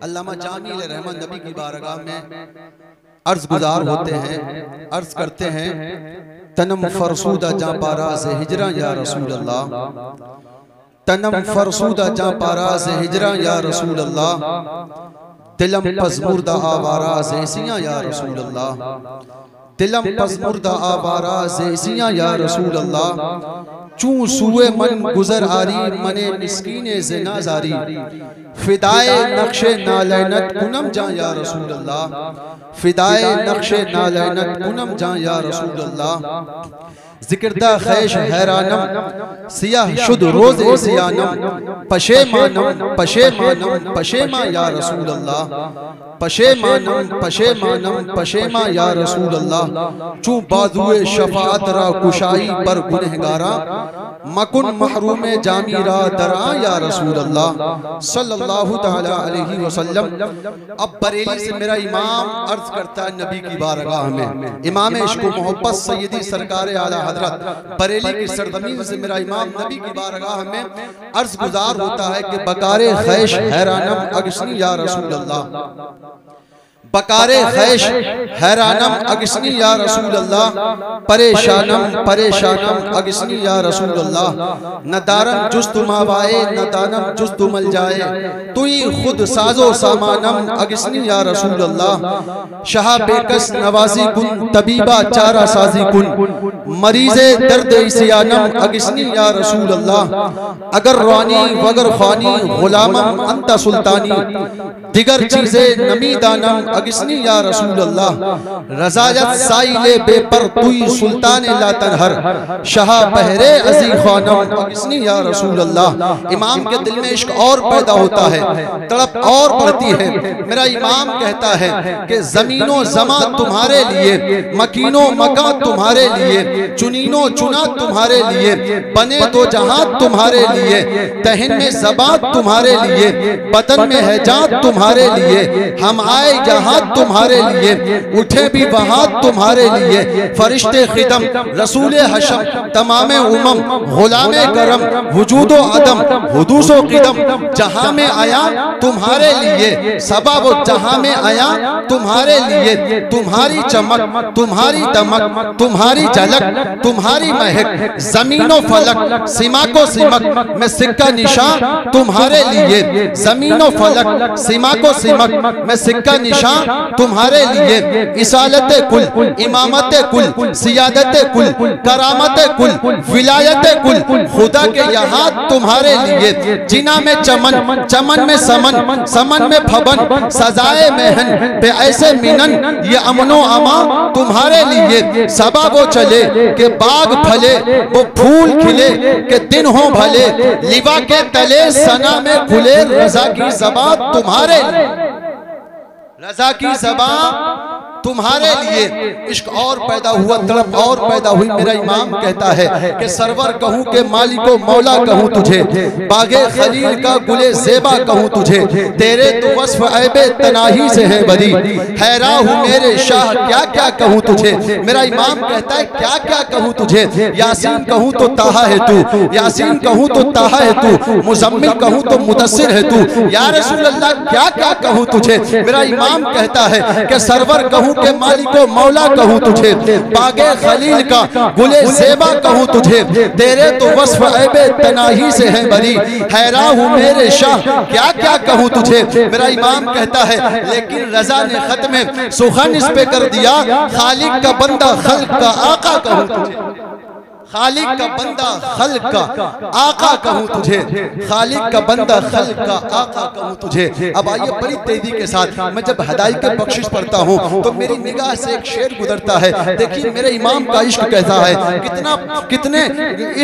अल्लामा जामी रहमान नबी की बारगाह में अर्ज गुजार होते हैं, अर्ज करते हैं, तनम फरसूदा जा पारा से हिजरा या रसूल अल्लाह, तनम फरसूदा जा पारा से हिजरा या रसूल अल्लाह, दिलम पज़मुर्दा आवारा ज़ेसियाँ या रसूल अल्लाह, दिलम पज़मुर्दा आवारा ज़ेसियाँ या रसूल अल्लाह, चूं सुए मन गुजर आरी मने मिस्कीने ज़िनाज़ारी, फिदाए नक्शे नालैनत कुनम जा या रसूल अल्लाह, फिदाए नक्शे नालैनत कुनम जा या रसूल अल्लाह, जिक्रदा खैश हैरानम सियाह शुद रोज़ सियानम, पशेमानम पशेमानम पशेमा या रसूल अल्लाह, पशेमानम पशेमानम पशेमा या रसूल अल्लाह, चूं बाजुए शफाअत रा कुशाई पर गुनहगारा, मकुन महरूम जामीरा दरा या रसूल अल्लाह सल्लल्लाहु तआला अलैहि वसल्लम। अब बरेली से मेरा इमाम अर्ज करता है नबी की बारगाह में, इमाम इश्क व मोहब्बत सैयदी सरकार आला हजरत बरेली की सरजमीन से मेरा इमाम नबी की बारगाह में अर्ज गुजार होता है कि बकारे खैश हैरानम अगस्नी या रसूल अल्लाह, बकारे खैश हैरानम अगस्नी या रसूल अल्लाह, परेशानम परेशानम अगस्नी या रसूल अल्लाह, न दारम जुस्तु मावाए न दानम जुस्तु मल जाए, तुई खुद साजो सामानम अगस्नी या रसूल अल्लाह, शाह बेकस नवाजी कुन तबीबा चारा साजी कुन, मरीज़े दर्द इसियानम अगस्नी या रसूल अल्लाह, अगर रानी वगर खानी गुलामम अंता सुल्तानी, दिगर चीज़ें नमी दानम अगस्नी या रसूल अल्लाह, रज़ायत साइले बेपर तुई सुल्तान ला तनहर, शाह बहरे अज़ी खानम अगस्नी या रसूल अल्लाह। इमाम के दिल में इश्क और पैदा होता है, तड़प और बढ़ती है। मेरा इमाम कहता है कि ज़मीनो ज़मा तुम्हारे लिए, मकीनो मका तुम्हारे लिए, चुनीनो चुना तुम्हारे लिए, बने दो जहां तुम्हारे लिए, तहन में ज़बात तुम्हारे लिए, बदन में हैजात तुम्हारे लिए, हम आए जहां तुम्हारे लिए, उठे भी वहां तुम्हारे लिए, फरिश्ते खिदम रसूले हशम तमामे उमम गुलामे करम वजूदो अदम हुदूसो किदम, जहां में आया तुम्हारे लिए, सबब जहां में आया तुम्हारे लिए, तुम्हारी चमक तुम्हारी दमक तुम्हारी झलक तुम्हारी महक, जमीनो फलक सीमा को सिमक में सिक्का निशान तुम्हारे लिए, जमीनो फलक सीमा को सिमक में सिक्का निशान तुम्हारे लिए, इसालत कुल इमामत कुल सियादत कुल करामत कुल विलायत कुल, खुदा के यहाँ तुम्हारे लिए, जिना में चमन चमन में समन समन में फबन, सजाए महन पे ऐसे मिनन, ये अमनो अमा तुम्हारे लिए, सबा वो चले के बाग फले वो फूल खिले के दिन हो भले, लिवा के तले सना में खुले, रजा की ज़बां तुम्हारे लिए, रजा की ज़बां तुम्हारे लिए। इश्क और पैदा हुआ, तड़प और पैदा हुई। मेरा इमाम कहता है कि सरवर कहूँ के मालिको मौला कहूँ तुझे, बागे खलील का गुले ज़ेबा कहूँ तुझे, तेरे तो वस्फ ऐबे तनाही से है बरी, हैरा हूँ मेरे शाह क्या क्या कहूँ तुझे। मेरा इमाम कहता है क्या क्या कहूँ तुझे, यासीन कहूँ तो ताहा है तू, यासीन कहूँ तो ताहा है तू, मुज़म्मिल कहूँ तो मुदस्सिर है तू, या रसूल अल्लाह क्या क्या कहूँ तुझे। मेरा इमाम कहता है कि सरवर कहूँ के मालिको मौला कहूँ तुझे, बागे खलील का गुले ज़ेबा कहूँ तुझे, तेरे तो वस्फ ऐबे तनाही से है बरी, हैरा हूँ मेरे शाह क्या क्या कहूँ तुझे। मेरा इमाम कहता है लेकिन रजा ने खत में सुखन इस पे कर दिया, खालिक का बंदा खल्क का आका कहूँ तुझे, खालिक का बंदा खल्क का आका कहूँ तुझे, खालिक का बंदा खल्क का आका कहूँ तुझे। अब आइए बड़ी तेजी के साथ, मैं जब हदाई के बख्शिश पढ़ता हूँ तो मेरी निगाह से एक शेर गुजरता है। देखिए मेरे इमाम का इश्क कैसा है, कितना कितने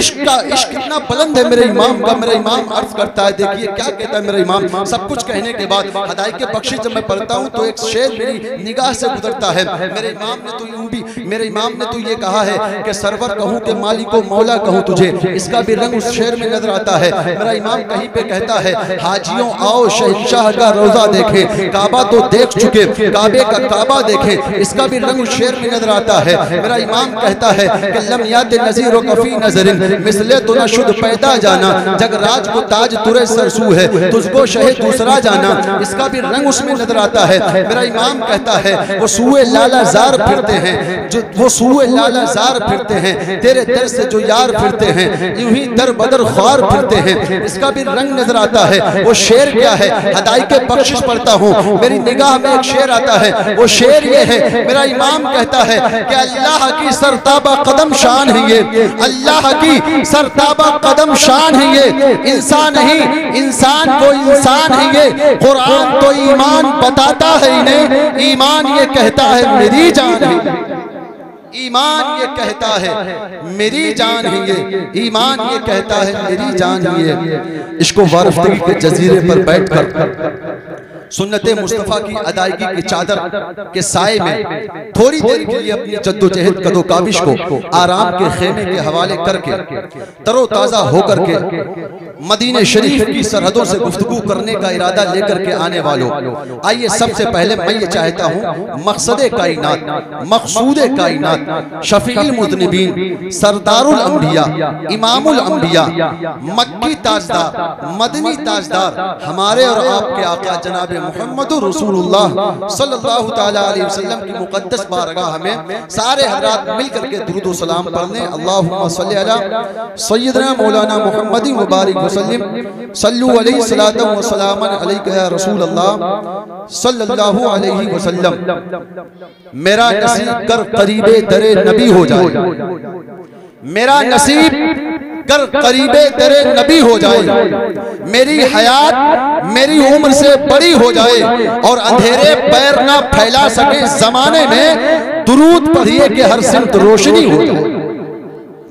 इश्क का इश्क कितना बुलंद है मेरे इमाम का। मेरा इमाम अर्ज करता है, देखिए क्या कहता है मेरा इमाम। सब कुछ कहने के बाद हदाई के बख्शिश जब मैं पढ़ता हूँ तो एक शेर मेरी निगाह से गुजरता है। मेरे इमाम ने तो यूं भी, मेरे इमाम ने तो ये कहा है कि सरवर कहूँ के मालिक को मौला कहूँ तुझे, इसका भी रंग उस शेर में नजर आता है। मेरा इमाम कहीं पे कहता है, हाजियों आओ शहंशाह का रोजा देखें, काबा तो देख चुके, काबे का काबा देखें, इसका भी रंग उस शेर में नजर आता है। मेरा इमाम कहता है कि लम यात नज़ीर कफी नजरिन मिसले तो न शुद्ध पैदा जाना, जग राज को ताज तुरे सरसू है, तुझको शहे दूसरा जाना, इसका भी रंग उसमें नजर आता है। मेरा इमाम कहता है वो सूए लाला जार फिरते हैं, जो वो सूए लाला जार फिरते हैं, तेरे दर से जो यार फिरते हैं, यूं ही दर बदर ख्वार फिरते हैं, इसका भी रंग नजर आता है। वो शेर क्या है, हदाई के बख्शिश पढ़ता हूँ, मेरी निगाह में एक शेर आता है, वो शेर ये है। मेरा इमाम कहता है कि अल्लाह की सरताबा कदम शान है ये, अल्लाह की सरताबा कदम शान है ये, इंसान नहीं इंसान को इंसान है ये, कुरान तो ईमान बताता है इन्हें, ईमान ये कहता है मेरी जान है, ईमान ये कहता है मेरी जान है ये, ईमान ये कहता है मेरी जान है ये। इसको वारफ्तगी के जजीरे पर बैठकर सुन्नते मुस्तफ़ा की अदायगी की चादर के साए में थोड़ी देर के लिए अपनी जद्दोजहद कदो काबिश को आराम के खेमे के हवाले करके तरोताज़ा होकर के मदीने शरीफ की सरहदों से गुफ्तगू करने का इरादा लेकर के आने वालों, आइए सबसे पहले मैं ये चाहता हूँ मकसदे कायनात, मकसूदे कायनात, शफीउल मुज़निबीन, सरदारुल अंबिया, इमामुल अंबिया, मक्की ताजदार, मदनी ताजदार, हमारे और आपके आका जनाब मुहम्मदुर रसूलुल्लाह सल्लल्लाहु तआला अलैहि वसल्लम की मुक़द्दस बारगाह में सारे हज़रात मिलकर के दुरूद व सलाम पढ़ने। अल्लाहुम्मा सल्ली अला सय्यदना मौलाना मुहम्मदिन व बारिक वसल्लिम सल्लु अलैहि सलातु व सलामन अलैका या रसूलल्लाह सल्लल्लाहु अलैहि वसल्लम। मेरा नसीब कर करीबे दरे नबी हो जाए, मेरा नसीब कर करीबे तेरे नबी हो जाए, मेरी हयात मेरी उम्र से बड़ी हो जाए और अंधेरे पैर ना फैला सके जमाने में, दुरूद पढ़िए कि हर सिमत रोशनी हो जाए।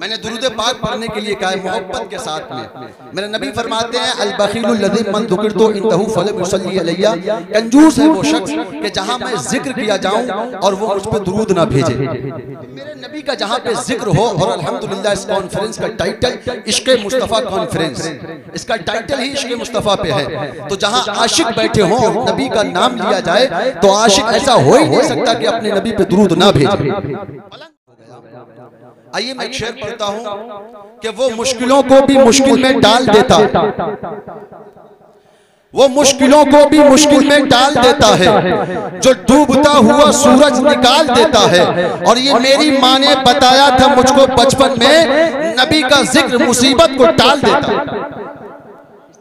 मैंने दुरूद पाक पढ़ने के लिए कहा है मोहब्बत के साथ में। मेरे नबी फरमाते हैं अल बखीलुल लज़ी मन दुकिरतु इंदहु फलम युसल्ली अलैया, कंजूस है वो शख्स कि जहां मैं जिक्र किया जाऊं और वो मुझ पे दुरूद ना भेजे। मेरे नबी का जहां पे जिक्र हो, और अल्हम्दुलिल्लाह इस कॉन्फ्रेंस का टाइटल इश्क़े मुस्तफ़ा कॉन्फ्रेंस, इसका टाइटल ही इश्क़े मुस्तफ़ा पे है। तो जहां आशिक बैठे हों और नबी का नाम लिया जाए तो आशिक ऐसा हो ही नहीं सकता कि अपने नबी पे दुरूद ना भेजे। आइए मैं एक शेर पढ़ता हूं कि वो मुश्किलों को भी मुश्किल में डाल देता, वो मुश्किलों को भी मुश्किल में डाल देता है, जो डूबता हुआ सूरज निकाल देता है। और ये मेरी माँ ने बताया था मुझको बचपन में, नबी का जिक्र मुसीबत को टाल देता है।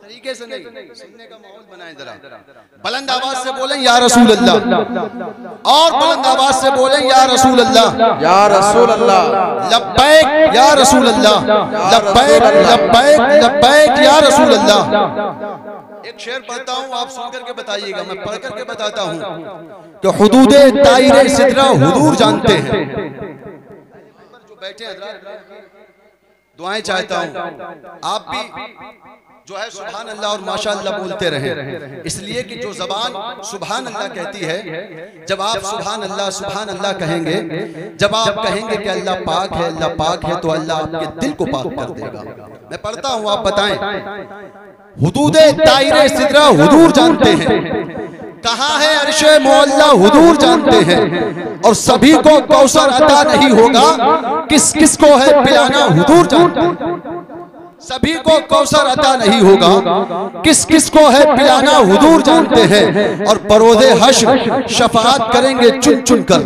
तरीके से नहीं, सुनने का माहौल बनाएं जरा, बुलंद आवाज से बोलें या रसूल अल्लाह, और बुलंद आवाज से बोलें या रसूल अल्लाह, या रसूल अल्लाह, लब्बैक या रसूल अल्लाह, लब्बैक लब्बैक लब्बैक या रसूल अल्लाह। एक शेर पढ़ता हूँ, आप सुन करके बताइएगा, मैं पढ़ करके बताता हूँ कि हुदूदे दायरे सिदरा हुजूर जानते हैं। जो बैठे हैं दुआएं चाहता हूँ, आप भी जो है सुभान अल्लाह और माशाअल्लाह बोलते रहें, इसलिए कि जो जबान सुभान अल्लाह कहती है, जब आप सुभान अल्लाह कहेंगे, जब आप कहेंगे कि अल्लाह पाक है, अल्लाह पाक है, तो अल्लाह आपके दिल को पाक कर देगा। मैं पढ़ता हूँ, आप बताएं। हुदूदे दायरे सिदरा हुजूर जानते हैं, कहाँ है अर्शे मौला हुजूर जानते हैं, और सभी को कौसर अता नहीं होगा, किस किस को है पिलाना हुजूर जानते हैं। सभी को कौसर अता नहीं होगा, किस किस को है पिलाना हुजूर जानते हैं। और बरोदे हश्र शफाअत करेंगे चुन चुन कर,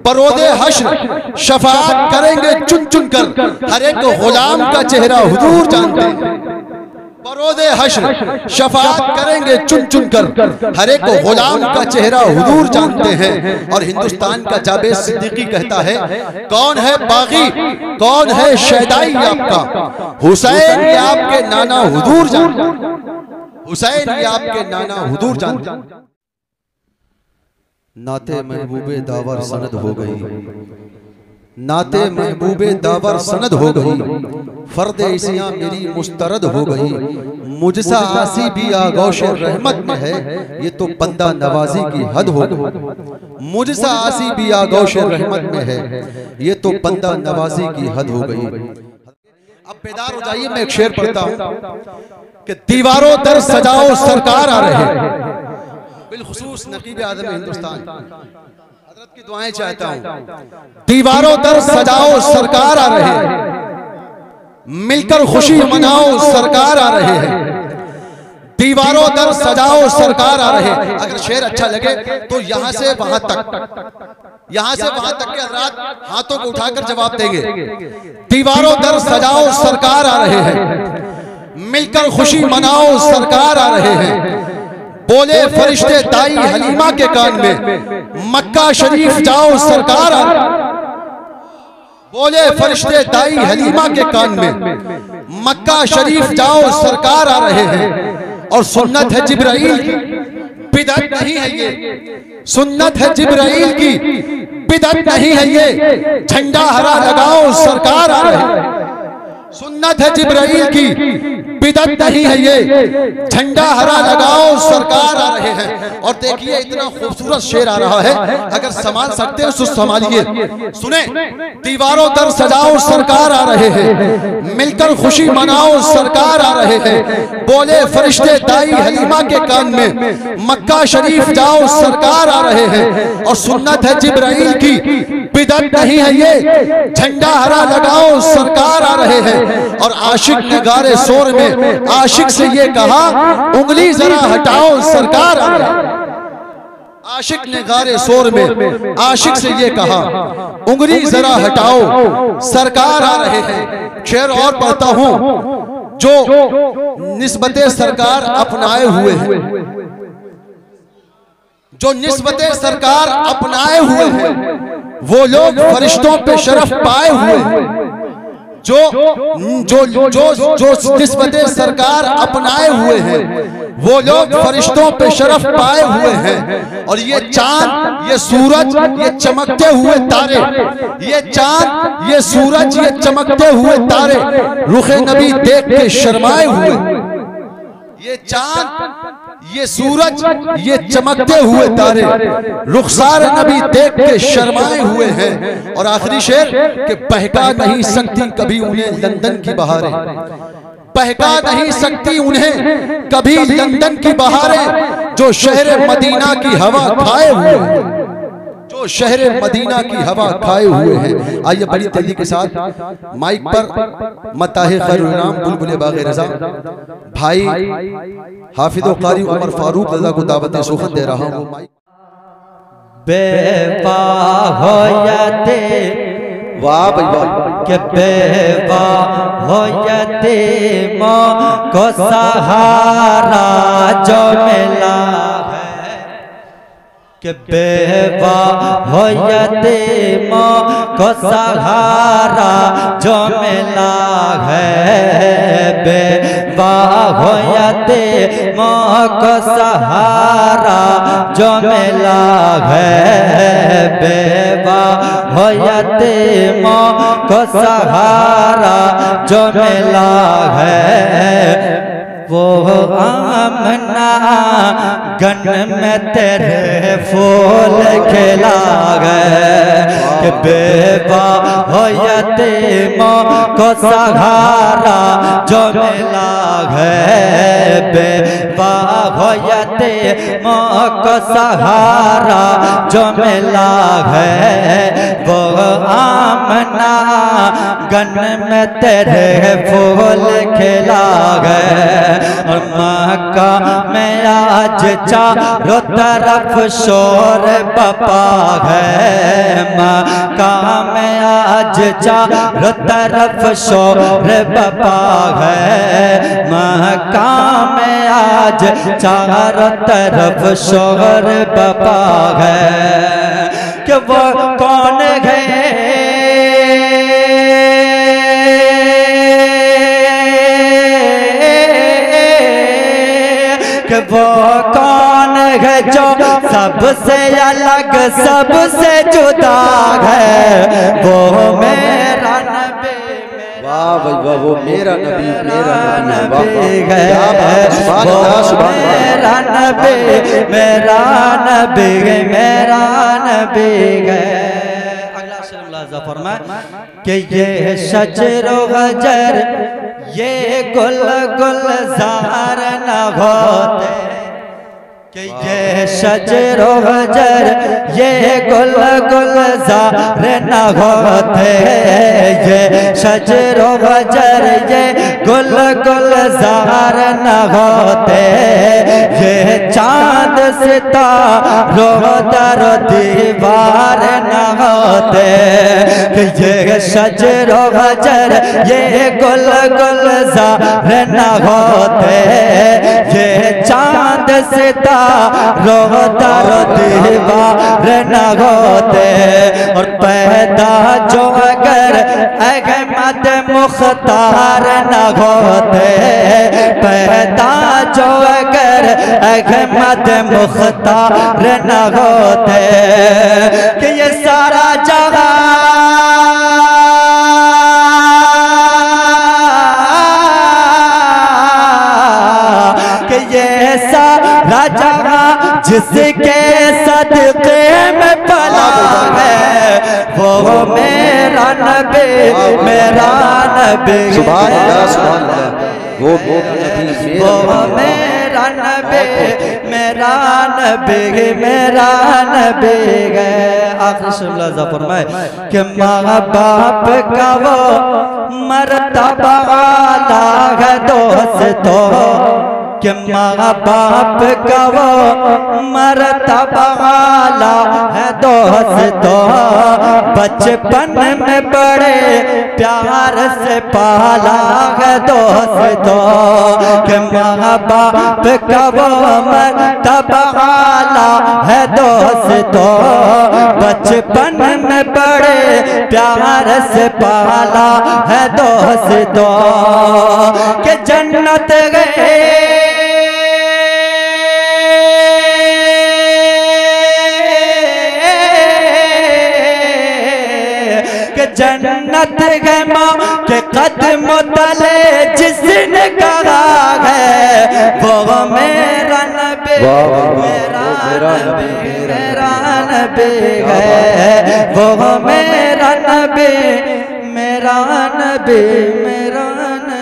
बरोदे हश्र शफाअत करेंगे चुन चुन कर, हर एक गुलाम का चेहरा हुजूर जानते हैं। बरोदे हश्र शफाअत करेंगे चुन चुन कर, हर एक गुलाम का चेहरा हुजूर जानते हैं। और हिंदुस्तान का जावेद सिद्दीकी कहता है, कौन है बागी, कौन है शैदाई आपका, हुसैन ये आपके नाना हुजूर जानते हैं, हुसैन ये आपके नाना हुजूर जानते हैं। नाते महबूबे दावर सनद हो गई, नाते महबूबे दावर सनद हो गई, फर्द इसियां मेरी मुस्तरद हो गई, मुझसा आसी भी आगोश रहमत में है, ये तो बंदा नवाजी की हद हो गई। मुझसा आसी भी आगोश रहमत में है, ये तो बंदा नवाजी की हद हो गई। अब बेदार हो जाइए, मैं एक शेर पढ़ता हूं कि दीवारों दर सजाओ सरकार आ रहे हैं, बिलखुसूस नकीब आज़म हिंदुस्तान हजरत की दुआएं चाहता हूं। दीवारों दर सजाओ सरकार आ रहे हैं, मिलकर खुशी मनाओ सरकार आ रहे हैं। दीवारों दर सजाओ सरकार आ रहे हैं। अगर शेर अच्छा लगे तो यहां से वहां तक, यहां से वहां तक के रात हाथों को उठाकर जवाब देंगे। दीवारों दर सजाओ सरकार आ रहे हैं, मिलकर खुशी मनाओ सरकार आ रहे हैं। बोले फरिश्ते दाई हलीमा के कान में, मक्का शरीफ जाओ सरकार आ रहे हैं। बोले फरिश्ते दाई हलीमा के कान में, मक्का शरीफ जाओ सरकार आ रहे हैं। और सुन्नत है जिब्राइल की, बिदअत नहीं है ये। सुन्नत है जिब्राइल की, बिदअत नहीं है ये। झंडा हरा लगाओ सरकार आ रहे हैं। सुन्नत है जिब्राइल की, बिदअत नहीं है ये। झंडा हरा लगाओ सरकार आ रहे हैं। और देखिए इतना खूबसूरत शेर आ रहा है, अगर संभाल सकते हो तो संभालिए, सुने। दीवारों दर सजाओ सरकार आ रहे हैं, मिलकर खुशी मनाओ सरकार आ रहे हैं। बोले फरिश्ते दाई हलीमा के कान में, मक्का शरीफ जाओ सरकार आ रहे हैं। और सुन्नत है जिब्राइल की, बिदअत नहीं है ये। झंडा हरा लगाओ सरकार आ रहे हैं। और आशिक ने गारे शोर में आशिक से ये कहा, उंगली जरा हटाओ सरकार आ रहे हैं। आशिक ने गारे शोर में आशिक से ये कहा, उंगली जरा हटाओ सरकार आ रहे हैं। शेर और पढ़ता हूं, जो निस्बते सरकार अपनाए हुए हैं, जो निस्बते सरकार अपनाए हुए हैं, वो लोग फरिश्तों पे शरफ पाए हुए हैं। जो जो जो जो निस्बते सरकार अपनाए हुए हैं, वो लोग फरिश्तों पे शरफ पाए हुए हैं। और ये चांद, ये सूरज, ये चमकते हुए तारे, ये चांद, ये सूरज, ये चमकते हुए तारे, रुखे नबी देख के शर्माए हुए। ये चांद, ये सूरज, ये चमकते हुए तारे, रुखसार नबी देख के शर्माए हुए हैं। और आखिरी शेर कि बहका नहीं सकती कभी उन्हें लंदन की बहारें, बहका नहीं सकती उन्हें कभी लंदन की बहारें, जो शहर मदीना की हवा खाए हुए हैं, जो शहर मदीना की हवा खाए हुए हैं। आइए बड़ी तेजी के साथ माइक पर मताहे खैरुल बुलबुल बाग़े रज़ा भाई हाफिज़ कारी उमर फारूक रज़ा को दावत सुखत दे रहा हूँ। बेवा हो जाते, वाह भाई वाह, के बेवा हो जाते माँ को सहारा जो मिला है, के बेवा हो जाते माँ को सहारा जो मिला है। बेवा हो जाते माँ को सहारा जो मिला है। बेवा हो जाते माँ को सहारा जो मिला है। वो आमना गन में तेरे फूल खिला गए, कि बेवा हो जाते माँ को सहारा जो मिला है। बेवा हो जाते माँ को सहारा जो मिला है। वो आमना गन में तेरे फूल खिला गए। और मक्का में आज चारों तरफ शोर बपा है। मक्का में आज चारों तरफ शोर बपा है। मक्का में आज चारों तरफ शोर बपा है। कि वो कौन है कि वो कौन है जो सबसे अलग सबसे जुदा है। वो मेरा नबी वाह भाई वाह, वो मेरा नबी मेरा नबी है, वो मेरा नबी मेरा नबी है, मेरा नबी है। अगला शेर फरमाए कि ये शजर गजर ये गुल गुलजार न होते, कि ये शजर गजर ये गुल गुलजार न होते, ये शजर गजर ये गुल गुलजार न होते, ये चांद सितारों दर दीवार न होते, कि ये शजर गजर ये गुल गुलजार न होते, ये चांद सितारों दर दीवार न होते। और पैदा जो अगर अहमद मुख्तार न होते, पैदा जो अगर अहमद मुख्तार न होते, कि ये सारा जहां कि ये सारा जहां जिसके सदके में पला है, वो मेरा नबी मेरा नबी है, वो मेरा नबी मेरा नबी मेरा नबी है। आखिरी शब्द फरमाए कि माँ बाप का वो मर्तबा आला है दोस्तों, कि माँ बाप का वो मर्तबा आला है दोस्तों, बचपन में बड़े प्यार से पाला है दोस्तों, कि माँ बाप का वो मर्तबा आला है दोस्तों, बचपन में बड़े प्यार से पाला है दोस्तों, कि जन्नत गए जन्नत है माँ के कदम तले जिसने कहा है, वो मेरा नबी मेरा नबी मेरा नबी है, वो मेरा नबी मेरा नबी मेरा नबी।